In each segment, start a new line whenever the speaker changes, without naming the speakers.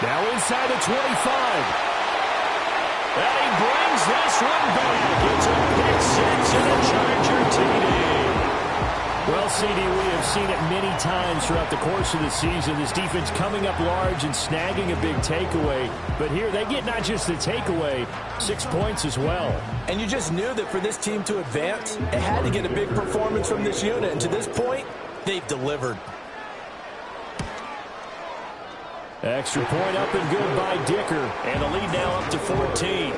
Now inside the 25. And he brings this one back. It's a pick six and a Charger TD. Well, CD, we have seen it many times throughout the course of the season. This defense coming up large and snagging a big takeaway. But here they get not just the takeaway, 6 points as well.
And you just knew that for this team to advance, it had to get a big performance from this unit. And to this point, they've delivered.
Extra point up and good by Dicker. And the lead now up to 14.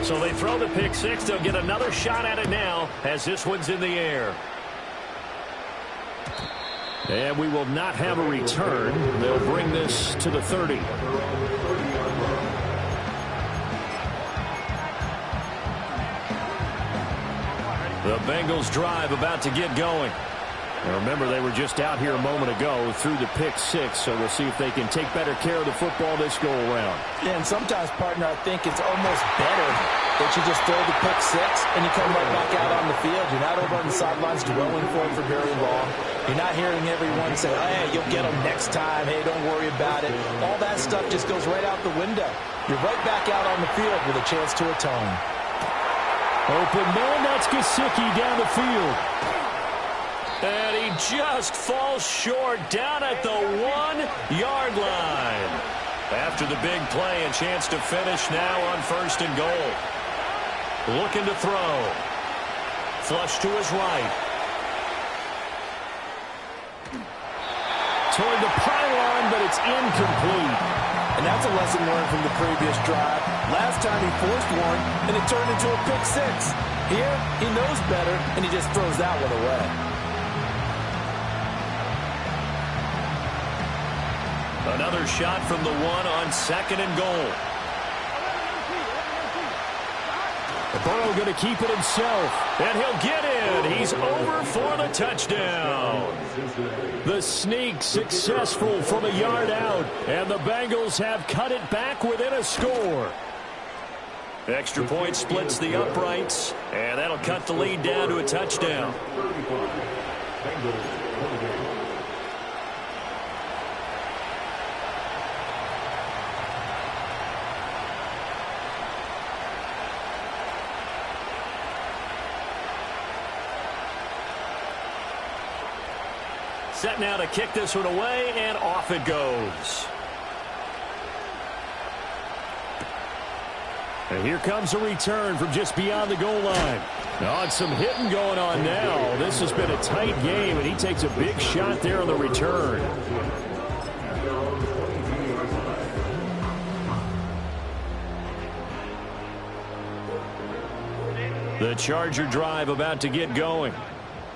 So they throw the pick six. They'll get another shot at it now as this one's in the air. And we will not have a return. They'll bring this to the 30. The Bengals drive about to get going. And remember, they were just out here a moment ago through the pick six, so we'll see if they can take better care of the football this go-around.
Yeah, and sometimes, partner, I think it's almost better that you just throw the pick six and you come right back out on the field. You're not over on the sidelines dwelling for it for very long. You're not hearing everyone say, oh, hey, you'll get them next time. Hey, don't worry about it. All that stuff just goes right out the window. You're right back out on the field with a chance to atone.
Open man, that's Gesicki down the field. And he just falls short down at the 1-yard line. After the big play, a chance to finish now on 1st and goal. Looking to throw. Flush to his right. Toward the pylon, but it's incomplete.
And that's a lesson learned from the previous drive. Last time he forced one, and it turned into a pick six. Here, he knows better, and he just throws that one away.
Another shot from the one on 2nd and goal. Burrow going to keep it himself, and he'll get in. He's over for the touchdown. The sneak successful from a yard out, and the Bengals have cut it back within a score. Extra point splits the uprights, and that'll cut the lead down to a touchdown. Set now to kick this one away, and off it goes. And here comes a return from just beyond the goal line. Oh, some hitting going on now. This has been a tight game, and he takes a big shot there on the return. The Charger drive about to get going.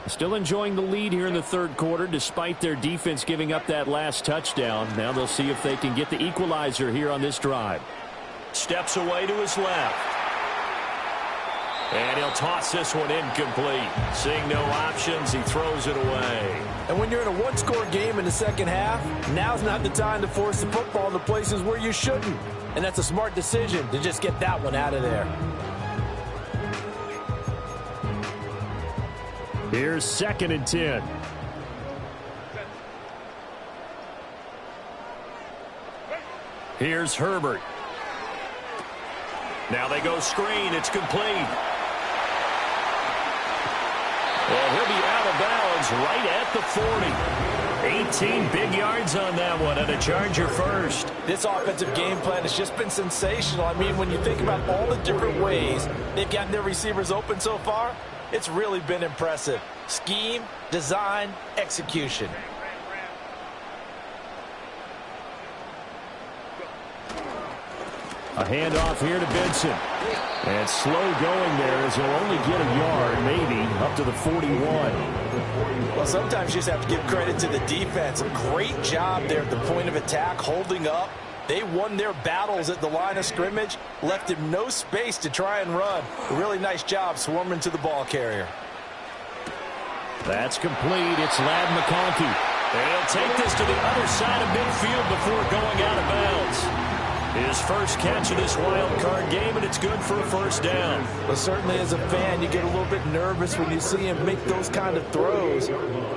Still enjoying the lead here in the 3rd quarter despite their defense giving up that last touchdown. Now they'll see if they can get the equalizer here on this drive. Steps away to his left. And he'll toss this one incomplete. Seeing no options, he throws it away.
And when you're in a one-score game in the 2nd half, now's not the time to force the football in the places where you shouldn't. And that's a smart decision to just get that one out of there.
Here's 2nd and 10. Here's Herbert. Now they go screen. It's complete. Well, he'll be out of bounds right at the 40. 18 big yards on that one, and a Charger first.
This offensive game plan has just been sensational. I mean, when you think about all the different ways they've gotten their receivers open so far, it's really been impressive. Scheme, design, execution.
A handoff here to Benson. And slow going there as he'll only get a yard, maybe, up to the 41.
Well, sometimes you just have to give credit to the defense. A great job there at the point of attack, holding up. They won their battles at the line of scrimmage, left him no space to try and run. A really nice job swarming to the ball carrier.
That's complete. It's Ladd McConkey. And he'll take this to the other side of midfield before going out of bounds. His first catch of this wild card game, and it's good for a first down.
Well, certainly as a fan, you get a little bit nervous when you see him make those kind of throws.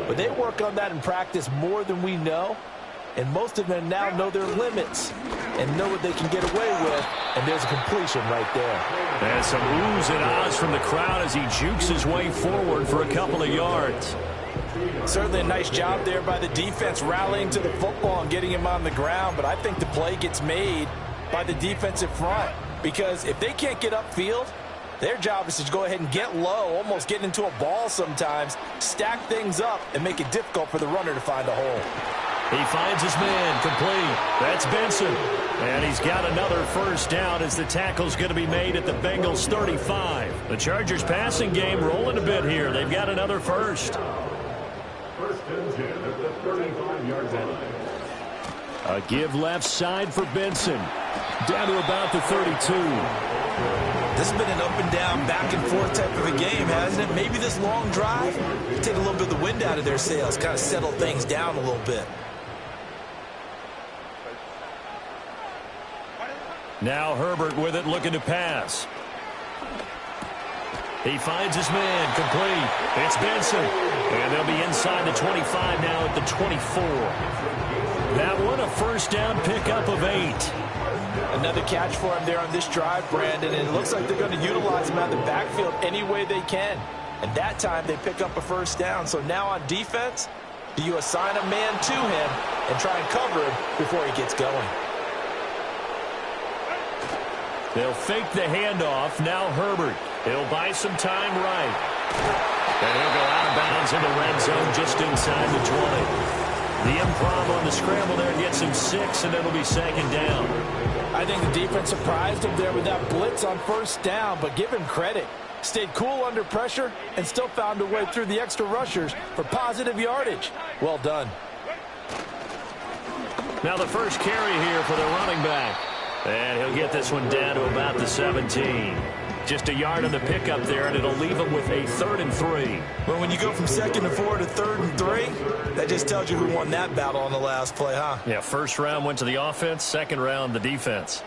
But they work on that in practice more than we know. And most of them now know their limits and know what they can get away with. And there's a completion right there.
And some oohs and ahs from the crowd as he jukes his way forward for a couple of yards.
Certainly a nice job there by the defense rallying to the football and getting him on the ground. But I think the play gets made by the defensive front, because if they can't get upfield, their job is to go ahead and get low, almost get into a ball sometimes, stack things up, and make it difficult for the runner to find a hole.
He finds his man, complete. That's Benson. And he's got another first down as the tackle's going to be made at the Bengals 35. The Chargers passing game rolling a bit here. They've got another first.
First and 10 at the 35-yard line.
A give left side for Benson. Down to about the 32.
This has been an up and down, back and forth type of a game, hasn't it? Maybe this long drive, take a little bit of the wind out of their sails, kind of settle things down a little bit.
Now Herbert with it, looking to pass. He finds his man, complete. It's Benson. And they'll be inside the 25 now at the 24. That one a first down pickup of 8.
Another catch for him there on this drive, Brandon, and it looks like they're going to utilize him out of the backfield any way they can. And that time they pick up a first down. So now on defense, do you assign a man to him and try and cover him before he gets going?
They'll fake the handoff. Now Herbert. He'll buy some time right. And he'll go out of bounds in the red zone just inside the 20. The improv on the scramble there gets him 6, and it'll be second down.
I think the defense surprised him there with that blitz on first down, but give him credit. Stayed cool under pressure and still found a way through the extra rushers for positive yardage. Well done.
Now the first carry here for the running back. And he'll get this one down to about the 17. Just a yard on the pickup there, and it'll leave him with a 3rd and 3.
Well, when you go from 2nd and 4 to 3rd and 3, that just tells you who won that battle on the last play, huh?
Yeah, first round went to the offense, second round the defense.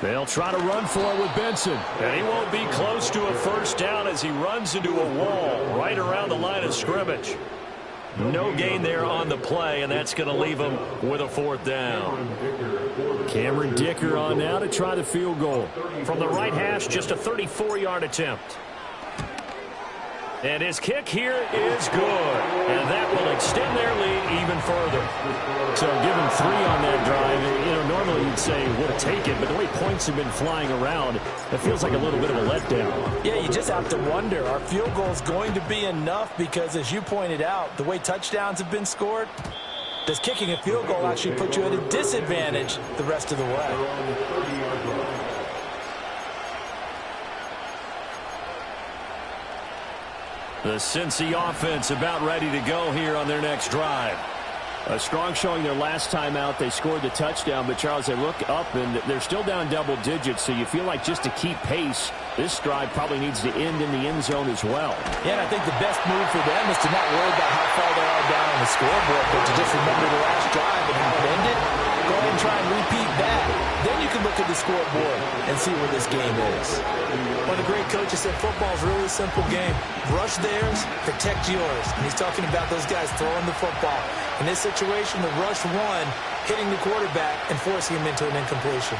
They'll try to run for it with Benson. And he won't be close to a first down as he runs into a wall right around the line of scrimmage. No gain there on the play, and that's going to leave him with a 4th down. Cameron Dicker on now to try the field goal. From the right hash, just a 34-yard attempt. And his kick here is good. And that will extend their lead even further. So give him 3 on that drive. You know, normally you'd say we'll take it, but the way points have been flying around, it feels like a little bit of a letdown.
Yeah, you just have to wonder, are field goals going to be enough? Because as you pointed out, the way touchdowns have been scored, does kicking a field goal actually put you at a disadvantage the rest of the way?
The Cincy offense about ready to go here on their next drive. A strong showing their last time out. They scored the touchdown, but Charles, they look up and they're still down double digits, so you feel like just to keep pace, this drive probably needs to end in the end zone as well.
Yeah, and I think the best move for them is to not worry about how far they are down on the scoreboard, but to just remember the last drive and how it ended. Go ahead and try and repeat that. Then you can look at the scoreboard and see where this game is. One of the great coaches said football's a really simple game. Rush theirs, protect yours. And he's talking about those guys throwing the football. In this situation, the rush one, hitting the quarterback and forcing him into an incompletion.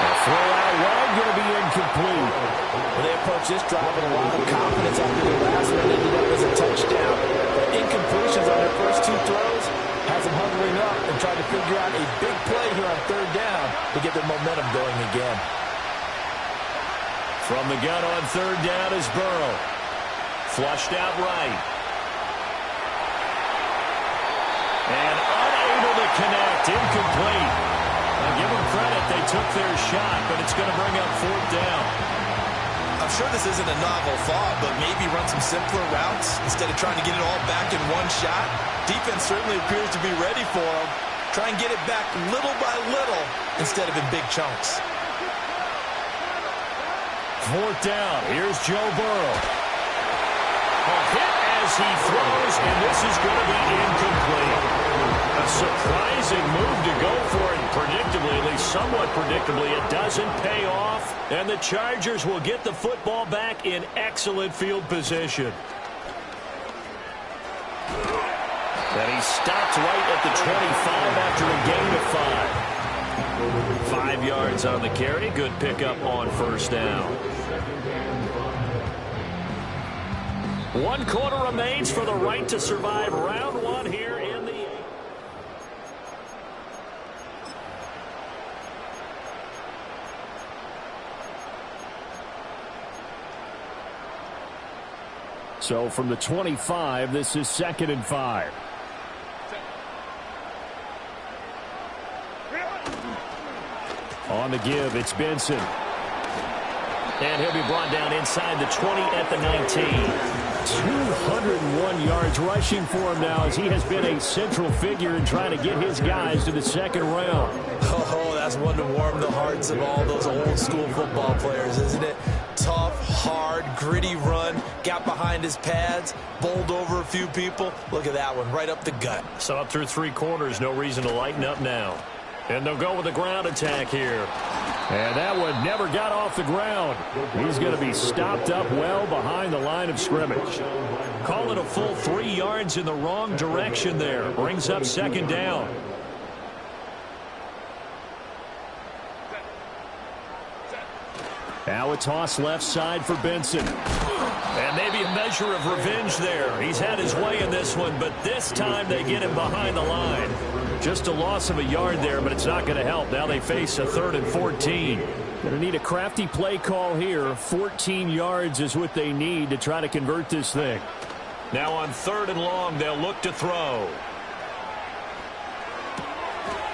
A throw out wide, going to be incomplete.
Well, they approach this drive with a lot of confidence after the last one ended up as a touchdown. But incompletions on their first 2 throws has them huddling up and trying to figure out a big play here on 3rd down to get their momentum going again.
From the gun on 3rd down is Burrow. Flushed out right. And unable to connect. Incomplete. Now give them credit. They took their shot, but it's going to bring up 4th down.
I'm sure this isn't a novel thought, but maybe run some simpler routes instead of trying to get it all back in one shot. Defense certainly appears to be ready for them. Try and get it back little by little instead of in big chunks.
4th down. Here's Joe Burrow. A hit as he throws, and this is going to be incomplete. A surprising move to go for it. Predictably, at least somewhat predictably, it doesn't pay off. And the Chargers will get the football back in excellent field position. And he stopped right at the 25 after a gain of 5. 5 yards on the carry. Good pickup on 1st down. 1 quarter remains for the right to survive round 1 here in the... So from the 25, this is 2nd and 5. On the give, it's Benson. And he'll be brought down inside the 20 at the 19. 201 yards rushing for him now as he has been a central figure in trying to get his guys to the 2nd round.
Oh, that's one to warm the hearts of all those old school football players, isn't it? Tough, hard, gritty run, got behind his pads, bowled over a few people. Look at that one, right up the gut.
So up through 3 quarters, no reason to lighten up now. And they'll go with a ground attack here. And that one never got off the ground. He's going to be stopped up well behind the line of scrimmage. Call it a full 3 yards in the wrong direction there. Brings up 2nd down. Now a toss left side for Benson. And maybe a measure of revenge there. He's had his way in this one, but this time they get him behind the line. Just a loss of a yard there, but it's not going to help. Now they face a 3rd and 14. Going to need a crafty play call here. 14 yards is what they need to try to convert this thing. Now on 3rd and long, they'll look to throw.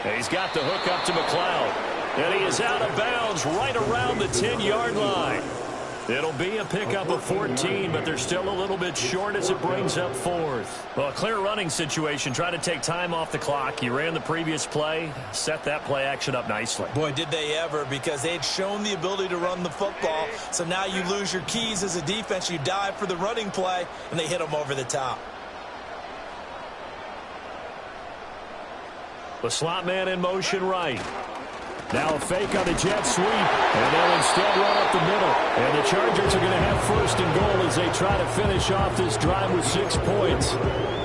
And he's got the hook up to McLeod. And he is out of bounds right around the 10-yard line. It'll be a pickup of 14, but they're still a little bit short as it brings up 4th. Well, a clear running situation. Try to take time off the clock. You ran the previous play, set that play action up nicely.
Boy, did they ever, because they'd shown the ability to run the football. So now you lose your keys as a defense. You dive for the running play, and they hit them over the top.
The slot man in motion right. Now a fake on the jet sweep, and they'll instead run up the middle. And the Chargers are going to have 1st and goal as they try to finish off this drive with 6 points.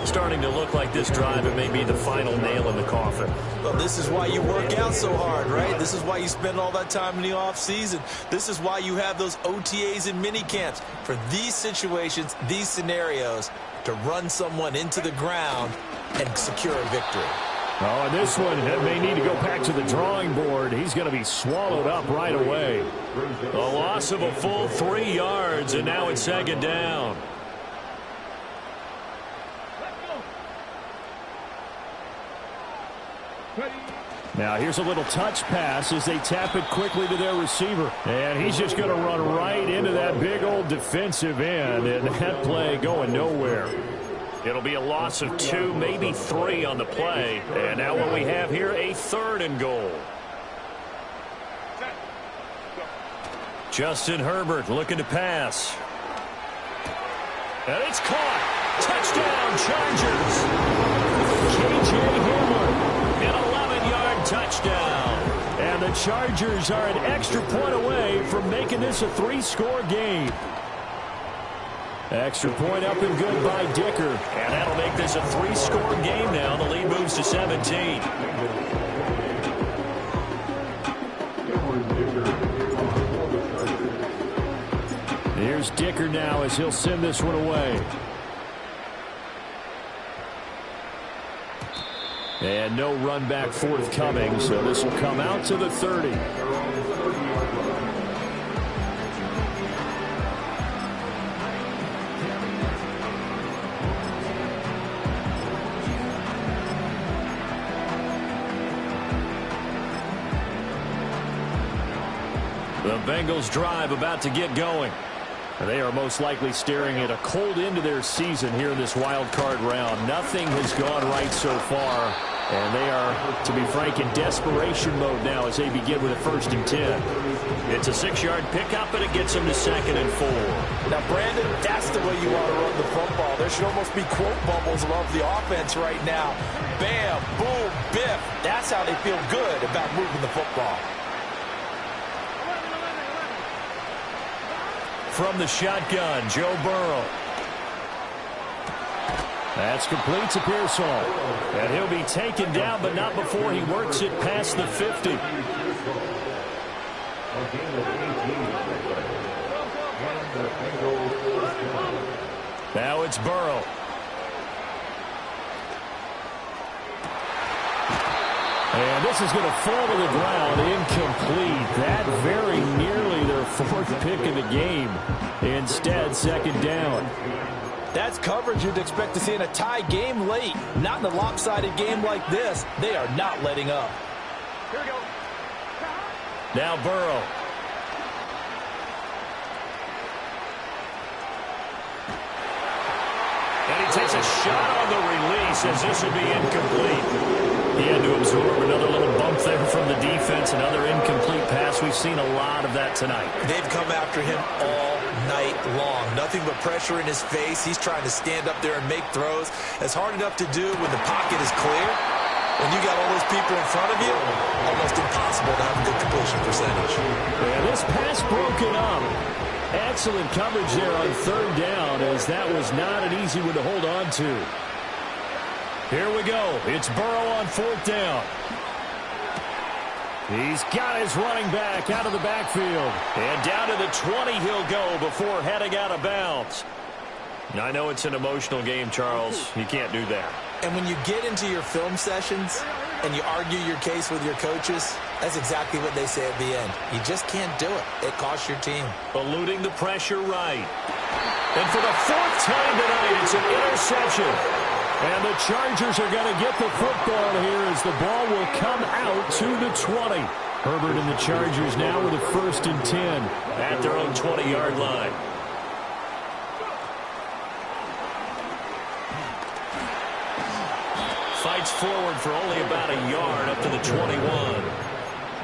Starting to look like this drive, it may be the final nail in the coffin.
Well, this is why you work out so hard, right? This is why you spend all that time in the offseason. This is why you have those OTAs and mini camps. For these situations, these scenarios, to run someone into the ground and secure a victory.
Oh, and this one may need to go back to the drawing board. He's going to be swallowed up right away. A loss of a full 3 yards, and now it's 2nd down. Now here's a little touch pass as they tap it quickly to their receiver. And he's just going to run right into that big old defensive end, and that play going nowhere. It'll be a loss of 2, maybe 3 on the play. And now what we have here, a 3rd and goal. Justin Herbert looking to pass. And it's caught. Touchdown, Chargers. K.J. Hamler, an 11-yard touchdown. And the Chargers are an extra point away from making this a 3-score game. Extra point up and good by Dicker. And that'll make this a 3-score game now. The lead moves to 17. Here's Dicker now as he'll send this one away. And no run back forthcoming, so this will come out to the 30. The Bengals drive about to get going. They are most likely staring at a cold end to their season here in this wild card round. Nothing has gone right so far, and they are, to be frank, in desperation mode now as they begin with a 1st and 10. It's a 6-yard pickup, and it gets him to 2nd and 4.
Now, Brandon, that's the way you want to run the football. There should almost be quote bubbles above the offense right now. Bam, boom, biff. That's how they feel good about moving the football.
From the shotgun, Joe Burrow. That's complete to Pearsall. And he'll be taken down, but not before he works it past the 50. Now it's Burrow. And this is going to fall to the ground, incomplete. That very nearly their 4th pick of the game. Instead, 2nd down.
That's coverage you'd expect to see in a tie game late. Not in a lopsided game like this. They are not letting up.
Here we go.
Now Burrow. And he takes a shot on the release as this will be incomplete. He had to absorb another little bump there from the defense. Another incomplete pass. We've seen a lot of that tonight.
They've come after him all night long. Nothing but pressure in his face. He's trying to stand up there and make throws. It's hard enough to do when the pocket is clear. When you got all those people in front of you, almost impossible to have a good completion percentage.
And this pass broken up. Excellent coverage there on 3rd down, as that was not an easy one to hold on to. Here we go. It's Burrow on 4th down. He's got his running back out of the backfield. And down to the 20 he'll go before heading out of bounds. I know it's an emotional game, Charles. You can't do that.
And when you get into your film sessions and you argue your case with your coaches, that's exactly what they say at the end. You just can't do it. It costs your team.
Eluding the pressure right. And for the 4th time tonight, it's an interception. And the Chargers are going to get the football here as the ball will come out to the 20. Herbert and the Chargers now with a 1st and 10 at their own 20-yard line. Fights forward for only about a yard up to the 21.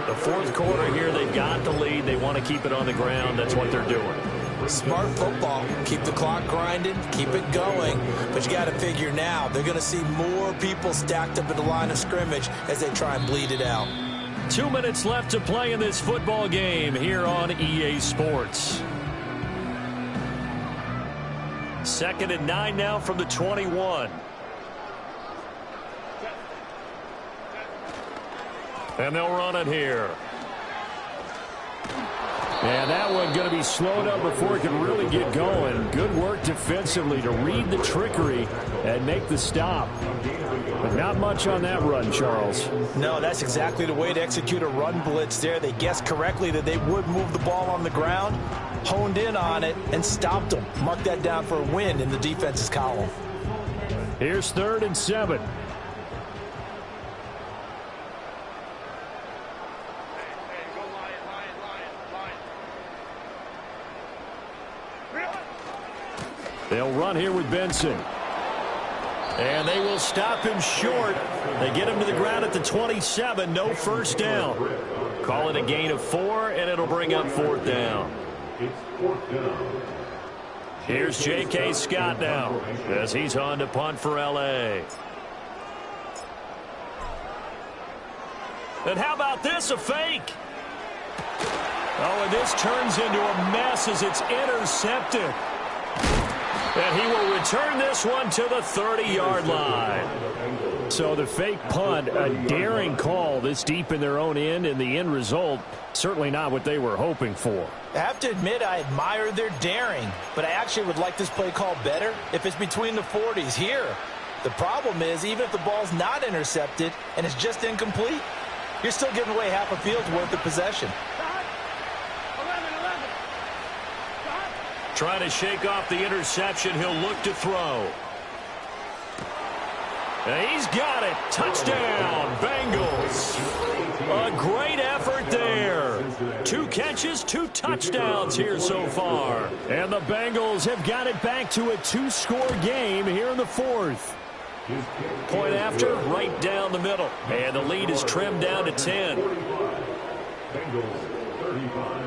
The 4th quarter here, they've got the lead. They want to keep it on the ground. That's what they're doing.
Smart football. Keep the clock grinding. Keep it going. But you got to figure now, they're going to see more people stacked up at the line of scrimmage as they try and bleed it out.
2 minutes left to play in this football game here on EA Sports. 2nd and 9 now from the 21. And they'll run it here. And that one going to be slowed up before it can really get going. Good work defensively to read the trickery and make the stop. But not much on that run, Charles.
No, that's exactly the way to execute a run blitz there. They guessed correctly that they would move the ball on the ground, honed in on it, and stopped them. Mark that down for a win in the defense's column.
Here's 3rd and 7. They'll run here with Benson. And they will stop him short. They get him to the ground at the 27. No 1st down. Call it a gain of 4, and it'll bring up 4th down. Here's J.K. Scott now as he's on to punt for L.A. And how about this, a fake? Oh, and this turns into a mess as it's intercepted. And he will return this one to the 30-yard line. So the fake punt, a daring call this deep in their own end, and the end result, certainly not what they were hoping for.
I have to admit I admire their daring, but I actually would like this play called better if it's between the 40s here. The problem is, even if the ball's not intercepted and it's just incomplete, you're still giving away half a field's worth of possession.
Trying to shake off the interception. He'll look to throw. And he's got it. Touchdown, Bengals. A great effort there. 2 catches, 2 touchdowns here so far. And the Bengals have got it back to a 2-score game here in the 4th. Point after, right down the middle. And the lead is trimmed down to 10.
35.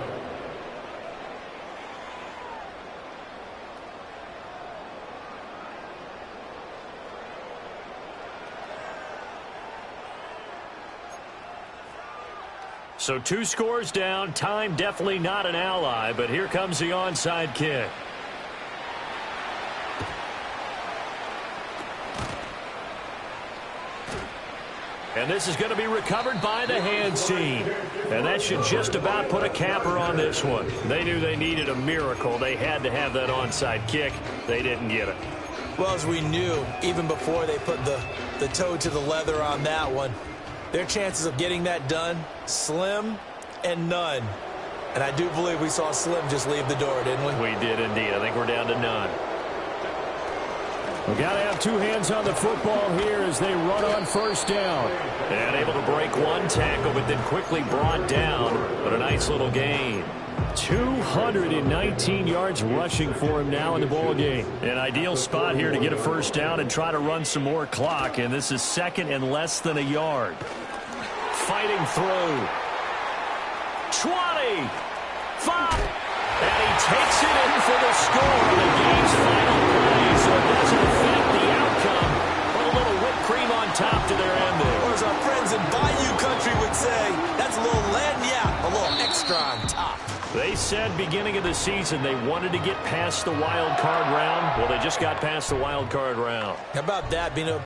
So 2 scores down. Time definitely not an ally, but here comes the onside kick. And this is going to be recovered by the hands team. And that should just about put a capper on this one. They knew they needed a miracle. They had to have that onside kick. They didn't get it.
Well, as we knew, even before they put the toe to the leather on that one, their chances of getting that done, slim and none. And I do believe we saw Slim just leave the door, didn't we?
We did indeed. I think we're down to none. We've got to have 2 hands on the football here as they run on first down. And able to break one tackle, but then quickly brought down. But a nice little gain. 219 yards rushing for him now in the ball game. An ideal spot here to get a first down and try to run some more clock. And this is second and less than a yard. Fighting through. 20. 5. And he takes it in for the score on the game's final play. So it doesn't affect the outcome. But a little whipped cream on top to their end there.
Or as our friends in Bayou Country would say, that's a little a little extra on top.
They said beginning of the season they wanted to get past the wild card round. Well, they just got past the wild card round.
How about that being a